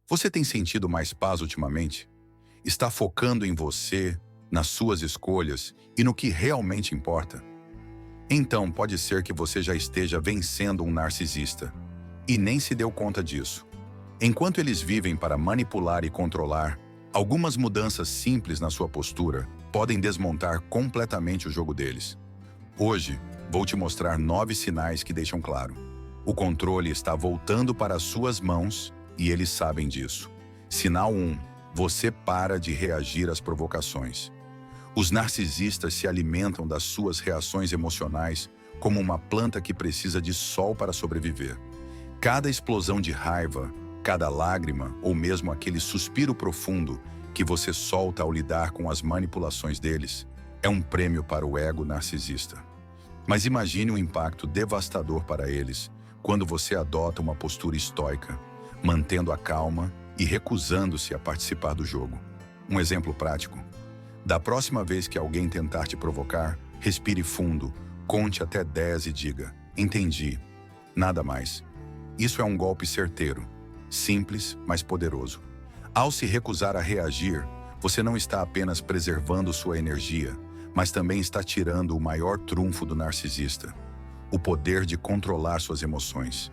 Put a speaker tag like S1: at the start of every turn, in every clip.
S1: Você tem sentido mais paz ultimamente? Está focando em você, nas suas escolhas e no que realmente importa? Então, pode ser que você já esteja vencendo um narcisista e nem se deu conta disso. Enquanto eles vivem para manipular e controlar, algumas mudanças simples na sua postura podem desmontar completamente o jogo deles. Hoje, vou te mostrar 9 sinais que deixam claro: o controle está voltando para as suas mãos e eles sabem disso. Sinal 1. Você para de reagir às provocações. Os narcisistas se alimentam das suas reações emocionais como uma planta que precisa de sol para sobreviver. Cada explosão de raiva, cada lágrima ou mesmo aquele suspiro profundo que você solta ao lidar com as manipulações deles é um prêmio para o ego narcisista. Mas imagine o impacto devastador para eles quando você adota uma postura estoica, mantendo a calma e recusando-se a participar do jogo. Um exemplo prático: da próxima vez que alguém tentar te provocar, respire fundo, conte até 10 e diga: entendi, nada mais. Isso é um golpe certeiro, simples, mas poderoso. Ao se recusar a reagir, você não está apenas preservando sua energia, mas também está tirando o maior trunfo do narcisista: o poder de controlar suas emoções.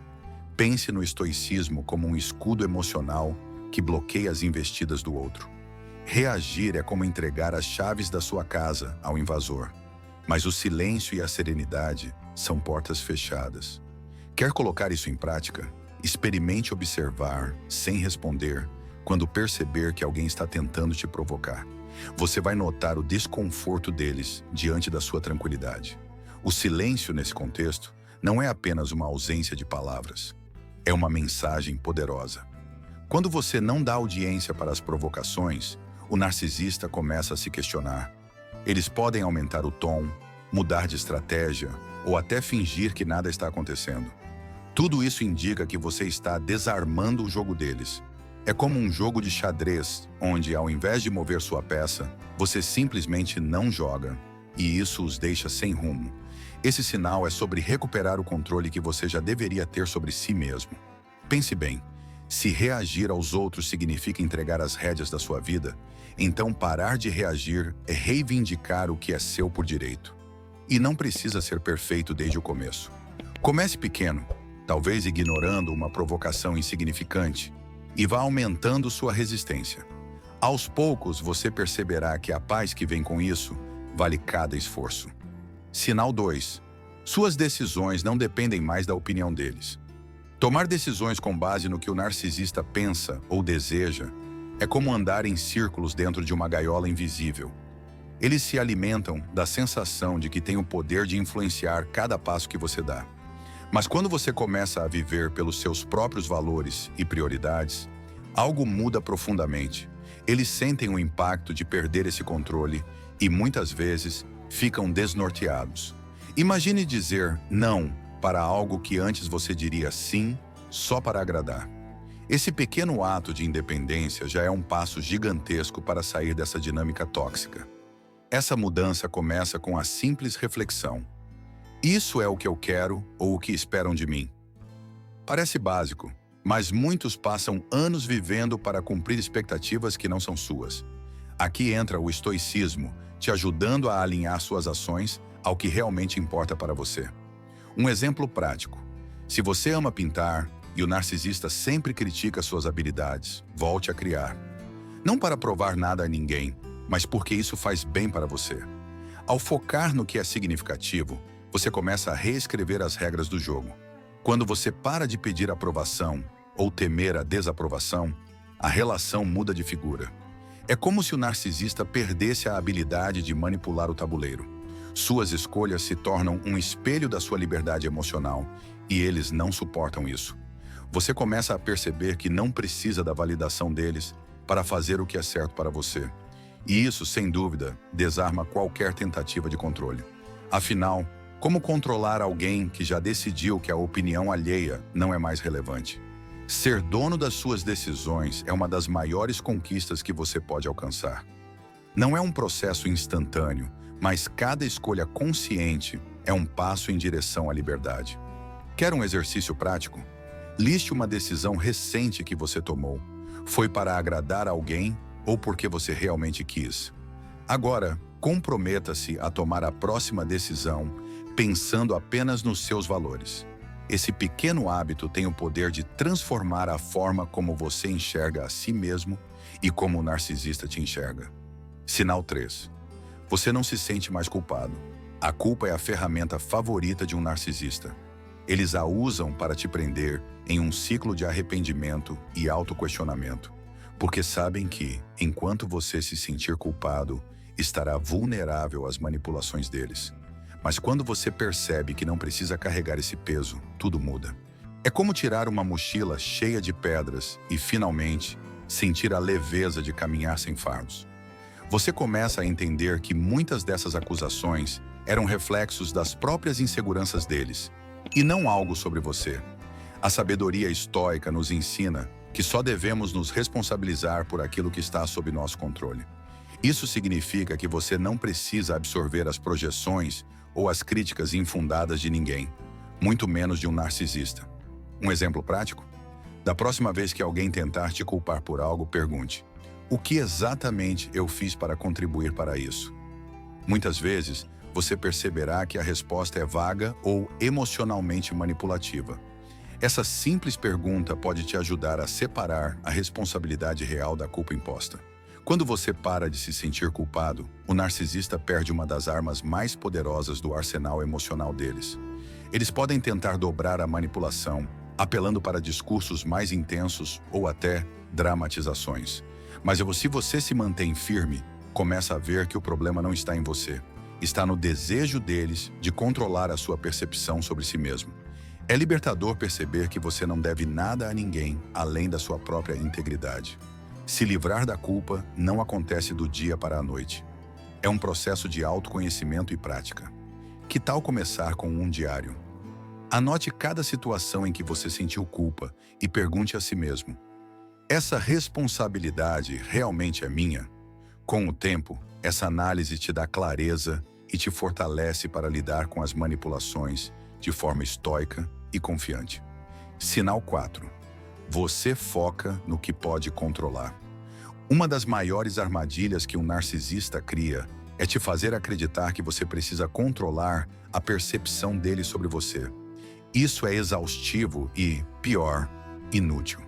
S1: Pense no estoicismo como um escudo emocional que bloqueia as investidas do outro. Reagir é como entregar as chaves da sua casa ao invasor, mas o silêncio e a serenidade são portas fechadas. Quer colocar isso em prática? Experimente observar, sem responder, quando perceber que alguém está tentando te provocar. Você vai notar o desconforto deles diante da sua tranquilidade. O silêncio, nesse contexto, não é apenas uma ausência de palavras. É uma mensagem poderosa. Quando você não dá audiência para as provocações, o narcisista começa a se questionar. Eles podem aumentar o tom, mudar de estratégia ou até fingir que nada está acontecendo. Tudo isso indica que você está desarmando o jogo deles. É como um jogo de xadrez, onde, ao invés de mover sua peça, você simplesmente não joga, e isso os deixa sem rumo. Esse sinal é sobre recuperar o controle que você já deveria ter sobre si mesmo. Pense bem: se reagir aos outros significa entregar as rédeas da sua vida, então parar de reagir é reivindicar o que é seu por direito. E não precisa ser perfeito desde o começo. Comece pequeno, talvez ignorando uma provocação insignificante, e vá aumentando sua resistência. Aos poucos, você perceberá que a paz que vem com isso vale cada esforço. Sinal 2. Suas decisões não dependem mais da opinião deles. Tomar decisões com base no que o narcisista pensa ou deseja é como andar em círculos dentro de uma gaiola invisível. Eles se alimentam da sensação de que têm o poder de influenciar cada passo que você dá. Mas quando você começa a viver pelos seus próprios valores e prioridades, algo muda profundamente. Eles sentem o impacto de perder esse controle e, muitas vezes, ficam desnorteados. Imagine dizer não para algo que antes você diria sim só para agradar. Esse pequeno ato de independência já é um passo gigantesco para sair dessa dinâmica tóxica. Essa mudança começa com a simples reflexão: isso é o que eu quero ou o que esperam de mim? Parece básico, mas muitos passam anos vivendo para cumprir expectativas que não são suas. Aqui entra o estoicismo, te ajudando a alinhar suas ações ao que realmente importa para você. Um exemplo prático: se você ama pintar e o narcisista sempre critica suas habilidades, volte a criar. Não para provar nada a ninguém, mas porque isso faz bem para você. Ao focar no que é significativo, você começa a reescrever as regras do jogo. Quando você para de pedir aprovação ou temer a desaprovação, a relação muda de figura. É como se o narcisista perdesse a habilidade de manipular o tabuleiro. Suas escolhas se tornam um espelho da sua liberdade emocional, e eles não suportam isso. Você começa a perceber que não precisa da validação deles para fazer o que é certo para você. E isso, sem dúvida, desarma qualquer tentativa de controle. Afinal, como controlar alguém que já decidiu que a opinião alheia não é mais relevante? Ser dono das suas decisões é uma das maiores conquistas que você pode alcançar. Não é um processo instantâneo, mas cada escolha consciente é um passo em direção à liberdade. Quer um exercício prático? Liste uma decisão recente que você tomou. Foi para agradar alguém ou porque você realmente quis? Agora, comprometa-se a tomar a próxima decisão pensando apenas nos seus valores. Esse pequeno hábito tem o poder de transformar a forma como você enxerga a si mesmo e como o narcisista te enxerga. Sinal 3. Você não se sente mais culpado. A culpa é a ferramenta favorita de um narcisista. Eles a usam para te prender em um ciclo de arrependimento e autoquestionamento, porque sabem que, enquanto você se sentir culpado, estará vulnerável às manipulações deles. Mas quando você percebe que não precisa carregar esse peso, tudo muda. É como tirar uma mochila cheia de pedras e, finalmente, sentir a leveza de caminhar sem fardos. Você começa a entender que muitas dessas acusações eram reflexos das próprias inseguranças deles, e não algo sobre você. A sabedoria estoica nos ensina que só devemos nos responsabilizar por aquilo que está sob nosso controle. Isso significa que você não precisa absorver as projeções ou as críticas infundadas de ninguém, muito menos de um narcisista. Um exemplo prático? Da próxima vez que alguém tentar te culpar por algo, pergunte: o que exatamente eu fiz para contribuir para isso? Muitas vezes, você perceberá que a resposta é vaga ou emocionalmente manipulativa. Essa simples pergunta pode te ajudar a separar a responsabilidade real da culpa imposta. Quando você para de se sentir culpado, o narcisista perde uma das armas mais poderosas do arsenal emocional deles. Eles podem tentar dobrar a manipulação, apelando para discursos mais intensos ou até dramatizações. Mas se você se mantém firme, começa a ver que o problema não está em você. Está no desejo deles de controlar a sua percepção sobre si mesmo. É libertador perceber que você não deve nada a ninguém além da sua própria integridade. Se livrar da culpa não acontece do dia para a noite. É um processo de autoconhecimento e prática. Que tal começar com um diário? Anote cada situação em que você sentiu culpa e pergunte a si mesmo: essa responsabilidade realmente é minha? Com o tempo, essa análise te dá clareza e te fortalece para lidar com as manipulações de forma estoica e confiante. Sinal 4. Você foca no que pode controlar. Uma das maiores armadilhas que um narcisista cria é te fazer acreditar que você precisa controlar a percepção dele sobre você. Isso é exaustivo e, pior, inútil.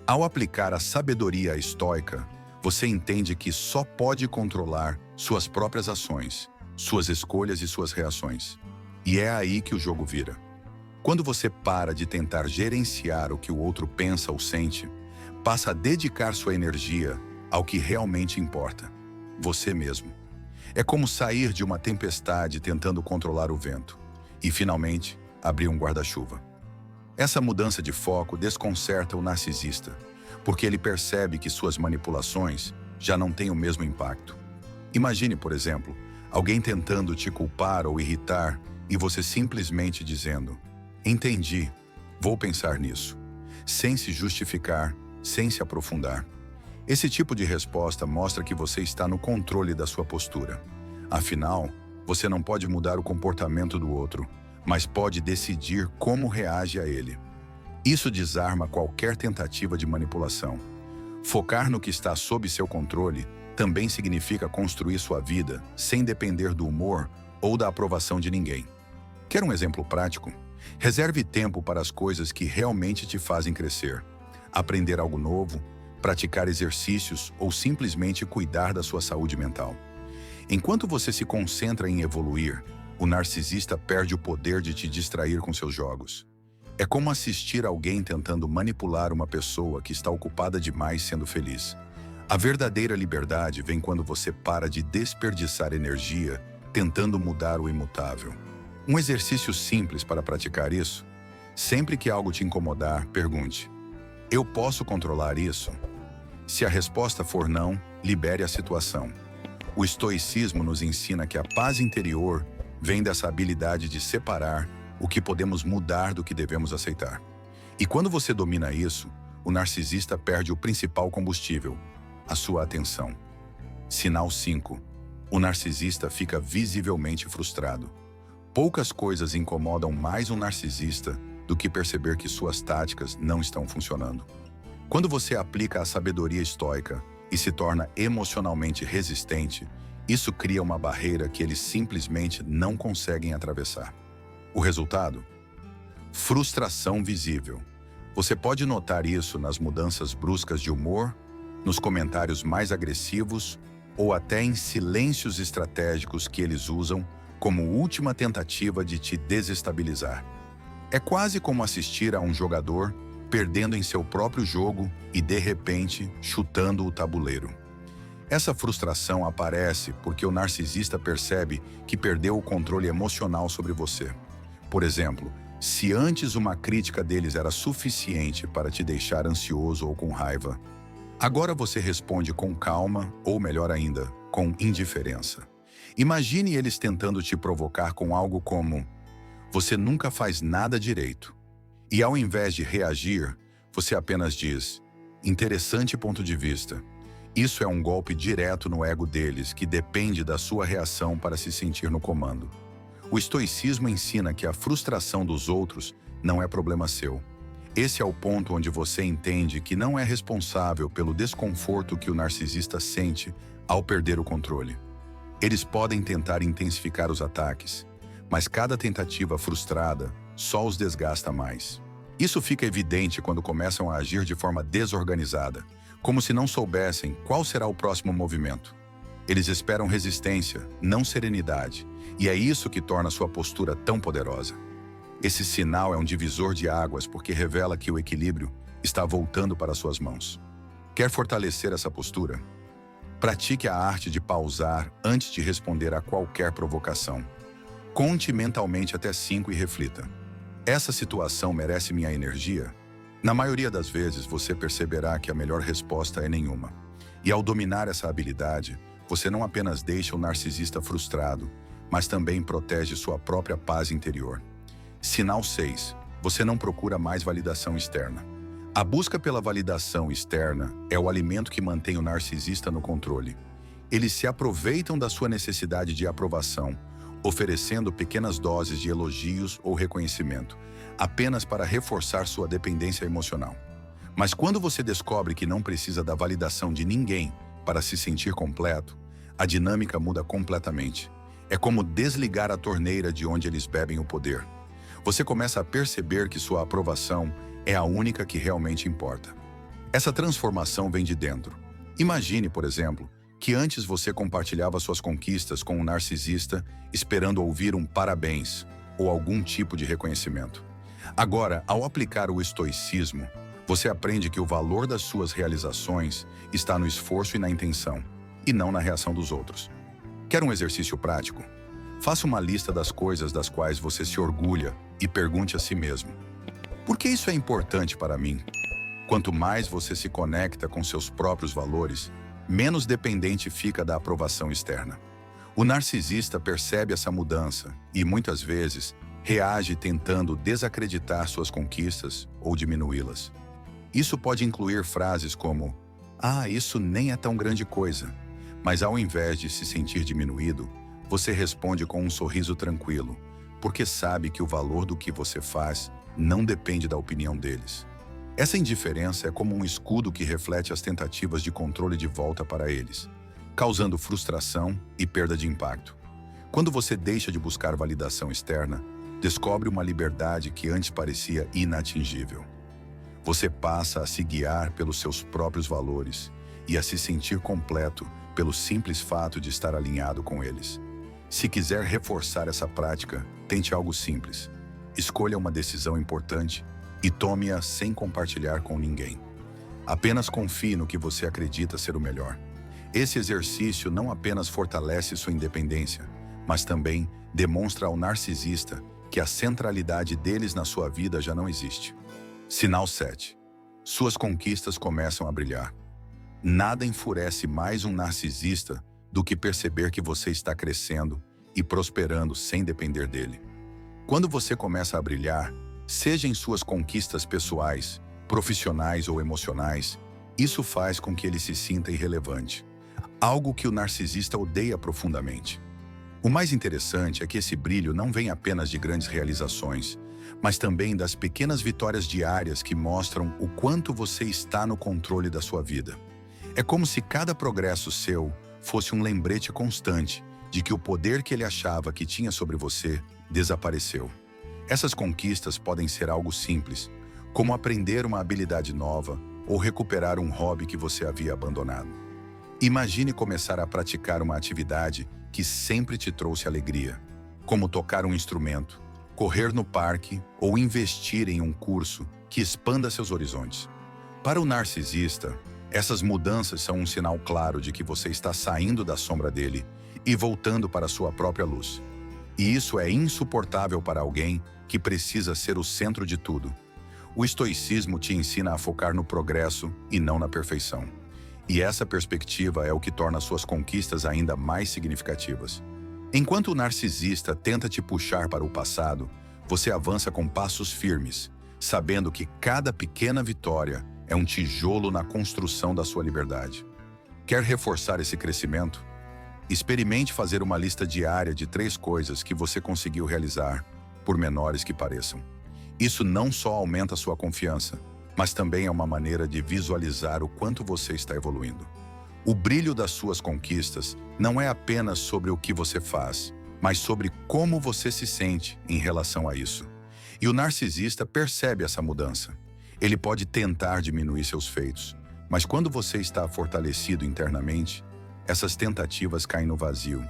S1: Ao aplicar a sabedoria estoica, você entende que só pode controlar suas próprias ações, suas escolhas e suas reações. E é aí que o jogo vira. Quando você para de tentar gerenciar o que o outro pensa ou sente, passa a dedicar sua energia ao que realmente importa: você mesmo. É como sair de uma tempestade tentando controlar o vento e, finalmente, abrir um guarda-chuva. Essa mudança de foco desconcerta o narcisista, porque ele percebe que suas manipulações já não têm o mesmo impacto. Imagine, por exemplo, alguém tentando te culpar ou irritar e você simplesmente dizendo: entendi, vou pensar nisso, sem se justificar, sem se aprofundar. Esse tipo de resposta mostra que você está no controle da sua postura. Afinal, você não pode mudar o comportamento do outro, mas pode decidir como reage a ele. Isso desarma qualquer tentativa de manipulação. Focar no que está sob seu controle também significa construir sua vida sem depender do humor ou da aprovação de ninguém. Quer um exemplo prático? Reserve tempo para as coisas que realmente te fazem crescer. Aprender algo novo, praticar exercícios ou simplesmente cuidar da sua saúde mental. Enquanto você se concentra em evoluir, o narcisista perde o poder de te distrair com seus jogos. É como assistir alguém tentando manipular uma pessoa que está ocupada demais sendo feliz. A verdadeira liberdade vem quando você para de desperdiçar energia tentando mudar o imutável. Um exercício simples para praticar isso: sempre que algo te incomodar, pergunte: eu posso controlar isso? Se a resposta for não, libere a situação. O estoicismo nos ensina que a paz interior vem dessa habilidade de separar o que podemos mudar do que devemos aceitar. E quando você domina isso, o narcisista perde o principal combustível: a sua atenção. Sinal 5. O narcisista fica visivelmente frustrado. Poucas coisas incomodam mais um narcisista do que perceber que suas táticas não estão funcionando. Quando você aplica a sabedoria estoica e se torna emocionalmente resistente, isso cria uma barreira que eles simplesmente não conseguem atravessar. O resultado? Frustração visível. Você pode notar isso nas mudanças bruscas de humor, nos comentários mais agressivos ou até em silêncios estratégicos que eles usam como última tentativa de te desestabilizar. É quase como assistir a um jogador perdendo em seu próprio jogo e, de repente, chutando o tabuleiro. Essa frustração aparece porque o narcisista percebe que perdeu o controle emocional sobre você. Por exemplo, se antes uma crítica deles era suficiente para te deixar ansioso ou com raiva, agora você responde com calma ou, melhor ainda, com indiferença. Imagine eles tentando te provocar com algo como: você nunca faz nada direito. E ao invés de reagir, você apenas diz: interessante ponto de vista. Isso é um golpe direto no ego deles, que depende da sua reação para se sentir no comando. O estoicismo ensina que a frustração dos outros não é problema seu. Esse é o ponto onde você entende que não é responsável pelo desconforto que o narcisista sente ao perder o controle. Eles podem tentar intensificar os ataques, mas cada tentativa frustrada só os desgasta mais. Isso fica evidente quando começam a agir de forma desorganizada, como se não soubessem qual será o próximo movimento. Eles esperam resistência, não serenidade, e é isso que torna sua postura tão poderosa. Esse sinal é um divisor de águas porque revela que o equilíbrio está voltando para suas mãos. Quer fortalecer essa postura? Pratique a arte de pausar antes de responder a qualquer provocação. Conte mentalmente até 5 e reflita: essa situação merece minha energia? Na maioria das vezes, você perceberá que a melhor resposta é nenhuma. E ao dominar essa habilidade, você não apenas deixa o narcisista frustrado, mas também protege sua própria paz interior. Sinal 6. Você não procura mais validação externa. A busca pela validação externa é o alimento que mantém o narcisista no controle. Eles se aproveitam da sua necessidade de aprovação, oferecendo pequenas doses de elogios ou reconhecimento, apenas para reforçar sua dependência emocional. Mas quando você descobre que não precisa da validação de ninguém para se sentir completo, a dinâmica muda completamente. É como desligar a torneira de onde eles bebem o poder. Você começa a perceber que sua aprovação é a única que realmente importa. Essa transformação vem de dentro. Imagine, por exemplo, que antes você compartilhava suas conquistas com um narcisista esperando ouvir um parabéns ou algum tipo de reconhecimento. Agora, ao aplicar o estoicismo, você aprende que o valor das suas realizações está no esforço e na intenção, e não na reação dos outros. Quer um exercício prático? Faça uma lista das coisas das quais você se orgulha e pergunte a si mesmo: por que isso é importante para mim? Quanto mais você se conecta com seus próprios valores, menos dependente fica da aprovação externa. O narcisista percebe essa mudança e, muitas vezes, reage tentando desacreditar suas conquistas ou diminuí-las. Isso pode incluir frases como: "Ah, isso nem é tão grande coisa", mas ao invés de se sentir diminuído, você responde com um sorriso tranquilo, porque sabe que o valor do que você faz não depende da opinião deles. Essa indiferença é como um escudo que reflete as tentativas de controle de volta para eles, causando frustração e perda de impacto. Quando você deixa de buscar validação externa, descobre uma liberdade que antes parecia inatingível. Você passa a se guiar pelos seus próprios valores e a se sentir completo pelo simples fato de estar alinhado com eles. Se quiser reforçar essa prática, tente algo simples. Escolha uma decisão importante e tome-a sem compartilhar com ninguém. Apenas confie no que você acredita ser o melhor. Esse exercício não apenas fortalece sua independência, mas também demonstra ao narcisista que a centralidade deles na sua vida já não existe. Sinal 7. Suas conquistas começam a brilhar. Nada enfurece mais um narcisista do que perceber que você está crescendo e prosperando sem depender dele. Quando você começa a brilhar, seja em suas conquistas pessoais, profissionais ou emocionais, isso faz com que ele se sinta irrelevante, algo que o narcisista odeia profundamente. O mais interessante é que esse brilho não vem apenas de grandes realizações, mas também das pequenas vitórias diárias que mostram o quanto você está no controle da sua vida. É como se cada progresso seu fosse um lembrete constante de que o poder que ele achava que tinha sobre você desapareceu. Essas conquistas podem ser algo simples, como aprender uma habilidade nova ou recuperar um hobby que você havia abandonado. Imagine começar a praticar uma atividade que sempre te trouxe alegria, como tocar um instrumento, correr no parque ou investir em um curso que expanda seus horizontes. Para o narcisista, essas mudanças são um sinal claro de que você está saindo da sombra dele e voltando para a sua própria luz. E isso é insuportável para alguém que precisa ser o centro de tudo. O estoicismo te ensina a focar no progresso e não na perfeição. E essa perspectiva é o que torna suas conquistas ainda mais significativas. Enquanto o narcisista tenta te puxar para o passado, você avança com passos firmes, sabendo que cada pequena vitória é um tijolo na construção da sua liberdade. Quer reforçar esse crescimento? Experimente fazer uma lista diária de 3 coisas que você conseguiu realizar, por menores que pareçam. Isso não só aumenta sua confiança, mas também é uma maneira de visualizar o quanto você está evoluindo. O brilho das suas conquistas não é apenas sobre o que você faz, mas sobre como você se sente em relação a isso. E o narcisista percebe essa mudança. Ele pode tentar diminuir seus feitos, mas quando você está fortalecido internamente, essas tentativas caem no vazio.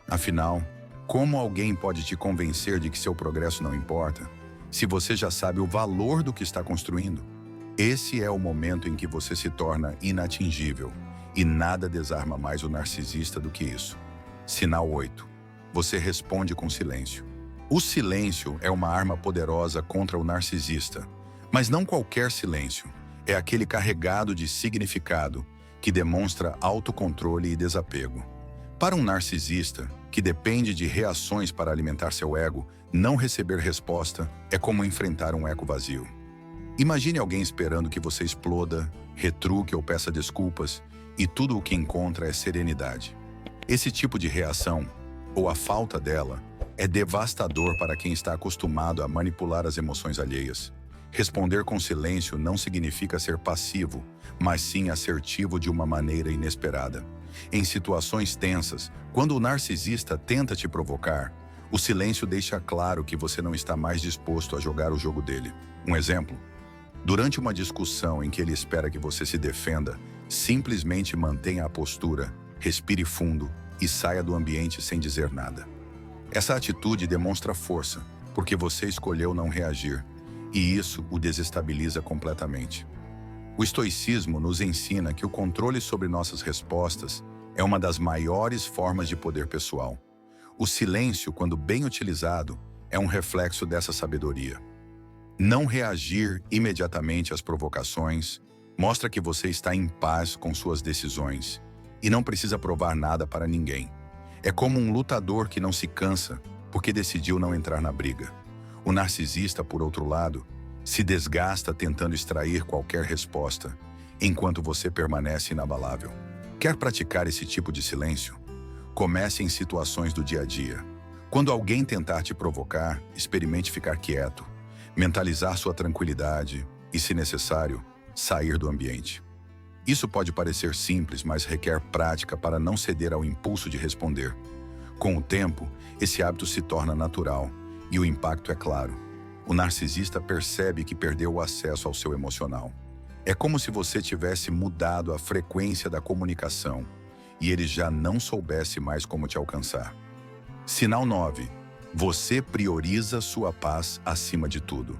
S1: Afinal, como alguém pode te convencer de que seu progresso não importa, se você já sabe o valor do que está construindo? Esse é o momento em que você se torna inatingível, e nada desarma mais o narcisista do que isso. Sinal 8. Você responde com silêncio. O silêncio é uma arma poderosa contra o narcisista, mas não qualquer silêncio. É aquele carregado de significado que demonstra autocontrole e desapego. Para um narcisista, que depende de reações para alimentar seu ego, não receber resposta é como enfrentar um eco vazio. Imagine alguém esperando que você exploda, retruque ou peça desculpas, e tudo o que encontra é serenidade. Esse tipo de reação, ou a falta dela, é devastador para quem está acostumado a manipular as emoções alheias. Responder com silêncio não significa ser passivo, mas sim assertivo de uma maneira inesperada. Em situações tensas, quando o narcisista tenta te provocar, o silêncio deixa claro que você não está mais disposto a jogar o jogo dele. Um exemplo: durante uma discussão em que ele espera que você se defenda, simplesmente mantenha a postura, respire fundo e saia do ambiente sem dizer nada. Essa atitude demonstra força, porque você escolheu não reagir, e isso o desestabiliza completamente. O estoicismo nos ensina que o controle sobre nossas respostas é uma das maiores formas de poder pessoal. O silêncio, quando bem utilizado, é um reflexo dessa sabedoria. Não reagir imediatamente às provocações mostra que você está em paz com suas decisões e não precisa provar nada para ninguém. É como um lutador que não se cansa porque decidiu não entrar na briga. O narcisista, por outro lado, se desgasta tentando extrair qualquer resposta, enquanto você permanece inabalável. Quer praticar esse tipo de silêncio? Comece em situações do dia a dia. Quando alguém tentar te provocar, experimente ficar quieto, mentalizar sua tranquilidade e, se necessário, sair do ambiente. Isso pode parecer simples, mas requer prática para não ceder ao impulso de responder. Com o tempo, esse hábito se torna natural e o impacto é claro. O narcisista percebe que perdeu o acesso ao seu emocional. É como se você tivesse mudado a frequência da comunicação e ele já não soubesse mais como te alcançar. Sinal 9. Você prioriza sua paz acima de tudo.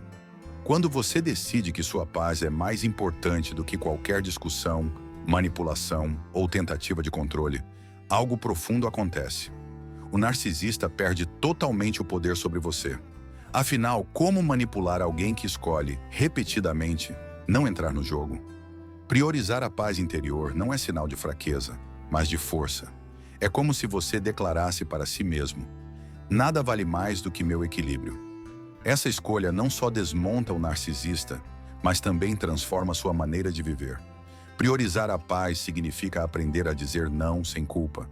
S1: Quando você decide que sua paz é mais importante do que qualquer discussão, manipulação ou tentativa de controle, algo profundo acontece. O narcisista perde totalmente o poder sobre você. Afinal, como manipular alguém que escolhe, repetidamente, não entrar no jogo? Priorizar a paz interior não é sinal de fraqueza, mas de força. É como se você declarasse para si mesmo: nada vale mais do que meu equilíbrio. Essa escolha não só desmonta o narcisista, mas também transforma sua maneira de viver. Priorizar a paz significa aprender a dizer não sem culpa,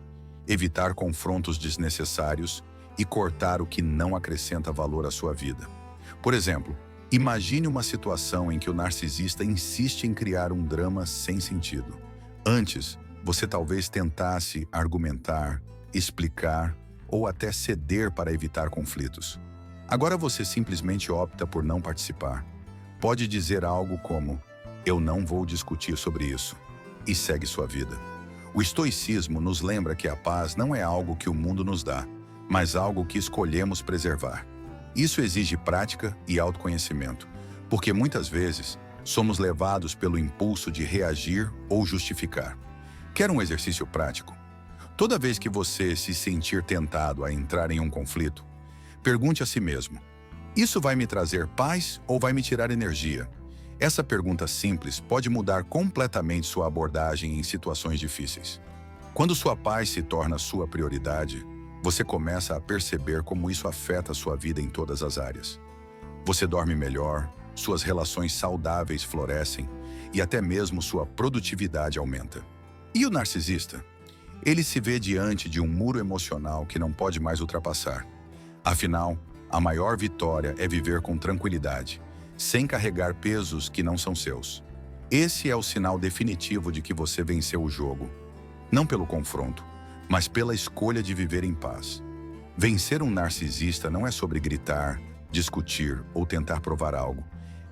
S1: evitar confrontos desnecessários e cortar o que não acrescenta valor à sua vida. Por exemplo, imagine uma situação em que o narcisista insiste em criar um drama sem sentido. Antes, você talvez tentasse argumentar, explicar ou até ceder para evitar conflitos. Agora você simplesmente opta por não participar. Pode dizer algo como: "Eu não vou discutir sobre isso", e segue sua vida. O estoicismo nos lembra que a paz não é algo que o mundo nos dá, mas algo que escolhemos preservar. Isso exige prática e autoconhecimento, porque muitas vezes somos levados pelo impulso de reagir ou justificar. Quer um exercício prático? Toda vez que você se sentir tentado a entrar em um conflito, pergunte a si mesmo: isso vai me trazer paz ou vai me tirar energia? Essa pergunta simples pode mudar completamente sua abordagem em situações difíceis. Quando sua paz se torna sua prioridade, você começa a perceber como isso afeta a sua vida em todas as áreas. Você dorme melhor, suas relações saudáveis florescem e até mesmo sua produtividade aumenta. E o narcisista? Ele se vê diante de um muro emocional que não pode mais ultrapassar. Afinal, a maior vitória é viver com tranquilidade, sem carregar pesos que não são seus. Esse é o sinal definitivo de que você venceu o jogo. Não pelo confronto, mas pela escolha de viver em paz. Vencer um narcisista não é sobre gritar, discutir ou tentar provar algo.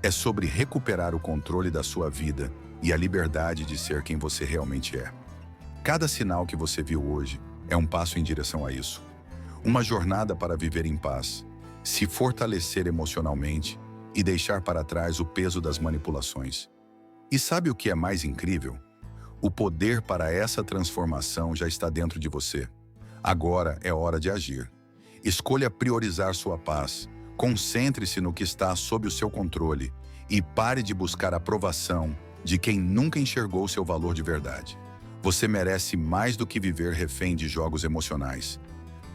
S1: É sobre recuperar o controle da sua vida e a liberdade de ser quem você realmente é. Cada sinal que você viu hoje é um passo em direção a isso. Uma jornada para viver em paz, se fortalecer emocionalmente e deixar para trás o peso das manipulações. E sabe o que é mais incrível? O poder para essa transformação já está dentro de você. Agora é hora de agir. Escolha priorizar sua paz. Concentre-se no que está sob o seu controle e pare de buscar a aprovação de quem nunca enxergou seu valor de verdade. Você merece mais do que viver refém de jogos emocionais.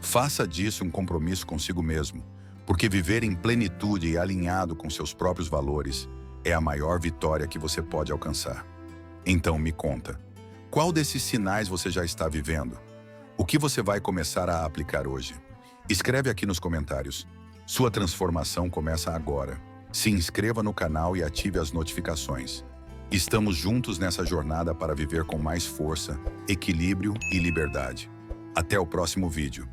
S1: Faça disso um compromisso consigo mesmo, porque viver em plenitude e alinhado com seus próprios valores é a maior vitória que você pode alcançar. Então me conta, qual desses sinais você já está vivendo? O que você vai começar a aplicar hoje? Escreve aqui nos comentários. Sua transformação começa agora. Se inscreva no canal e ative as notificações. Estamos juntos nessa jornada para viver com mais força, equilíbrio e liberdade. Até o próximo vídeo.